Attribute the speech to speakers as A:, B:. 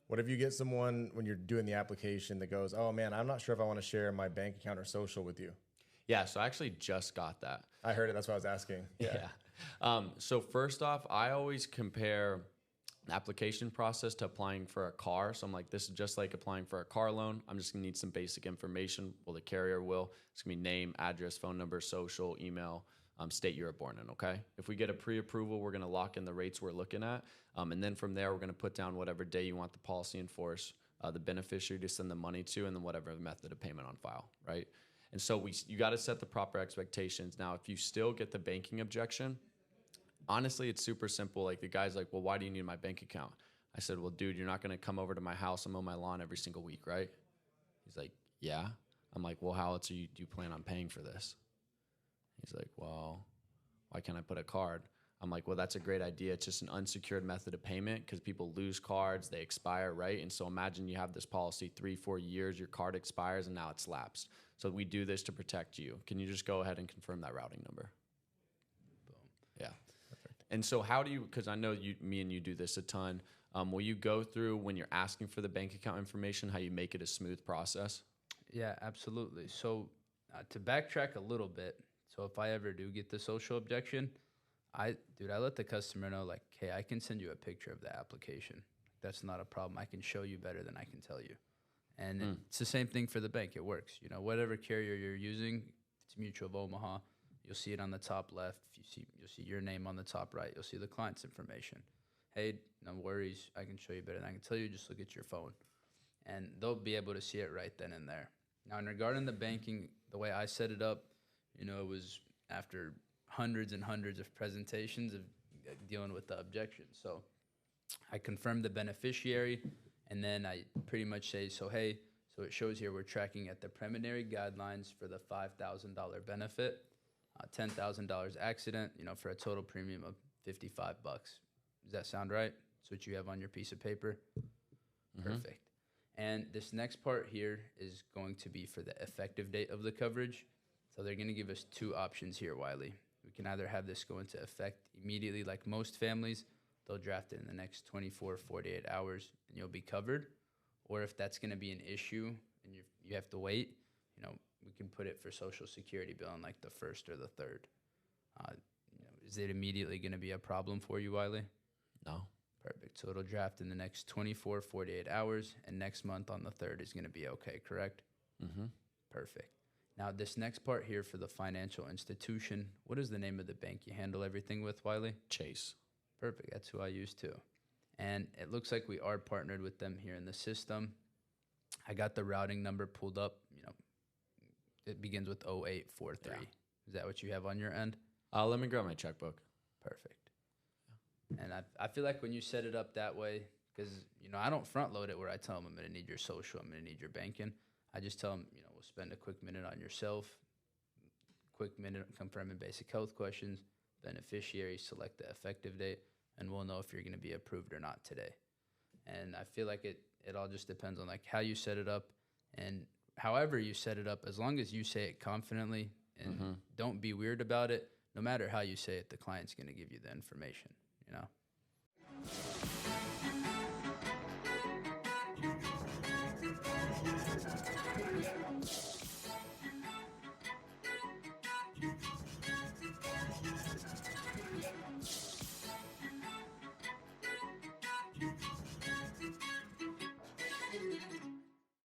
A: What if you get someone when you're doing the application that goes, oh man, I'm not sure if I want to share my bank account or social with you?
B: Yeah, so I actually just got that.
A: I heard it. That's why I was asking.
B: Yeah. So first off, I always compare the application process to applying for a car. So I'm like, this is just like applying for a car loan. I'm just gonna need some basic information. Well, the carrier will. It's gonna be name, address, phone number, social, email, state you were born in, okay? If we get a pre-approval, we're gonna lock in the rates we're looking at. And then from there, we're gonna put down whatever day you want the policy in force, the beneficiary to send the money to, and then whatever method of payment on file, right? And so you gotta set the proper expectations. Now, if you still get the banking objection, honestly, it's super simple. Like the guy's like, well, why do you need my bank account? I said, well, dude, you're not going to come over to my house and mow my lawn every single week, right? He's like, yeah. I'm like, well, how else do you plan on paying for this? He's like, well, why can't I put a card? I'm like, well, that's a great idea. It's just an unsecured method of payment because people lose cards, they expire, right? And so imagine you have this policy 3-4 years, your card expires, and now it's lapsed. So we do this to protect you. Can you just go ahead and confirm that routing number? Boom. Yeah. And so how do you, because I know me and you do this a ton, will you go through when you're asking for the bank account information, how you make it a smooth process?
C: Yeah, absolutely. So to backtrack a little bit, so if I ever do get the social objection, I let the customer know, like, hey, I can send you a picture of the application. That's not a problem. I can show you better than I can tell you. And it's the same thing for the bank. It works. You know, whatever carrier you're using, if it's Mutual of Omaha, you'll see it on the top left. You'll see your name on the top right. You'll see the client's information. Hey, no worries. I can show you better than I can tell you. Just look at your phone. And they'll be able to see it right then and there. Now, in regarding the banking, the way I set it up, you know, it was after hundreds and hundreds of presentations of dealing with the objections. So I confirmed the beneficiary, and then I pretty much say, so hey, so it shows here we're tracking at the preliminary guidelines for the $5,000 benefit. $10,000 accident, you know, for a total premium of $55. Does that sound right? That's what you have on your piece of paper? Mm-hmm. Perfect. And this next part here is going to be for the effective date of the coverage. So they're going to give us two options here, Wiley. We can either have this go into effect immediately like most families. They'll draft it in the next 24, 48 hours and you'll be covered. Or if that's going to be an issue and you have to wait, you know, we can put it for Social Security bill on like the 1st or the 3rd. You know, is it immediately going to be a problem for you, Wiley?
B: No.
C: Perfect. So it'll draft in the next 24, 48 hours, and next month on the 3rd is going to be okay, correct?
B: Mm-hmm.
C: Perfect. Now, this next part here for the financial institution, what is the name of the bank you handle everything with, Wiley?
B: Chase.
C: Perfect. That's who I use too. And it looks like we are partnered with them here in the system. I got the routing number pulled up. You know, it begins with 0843. Yeah. Is that what you have on your end?
B: Let me grab my checkbook.
C: Perfect. Yeah. And I feel like when you set it up that way, because, you know, I don't front load it where I tell them I'm going to need your social, I'm going to need your banking. I just tell them, you know, we'll spend a quick minute on yourself, quick minute confirming basic health questions, beneficiary, select the effective date, and we'll know if you're going to be approved or not today. And I feel like it all just depends on like how you set it up, and however you set it up, as long as you say it confidently and don't be weird about it, no matter how you say it, the client's going to give you the information, you know?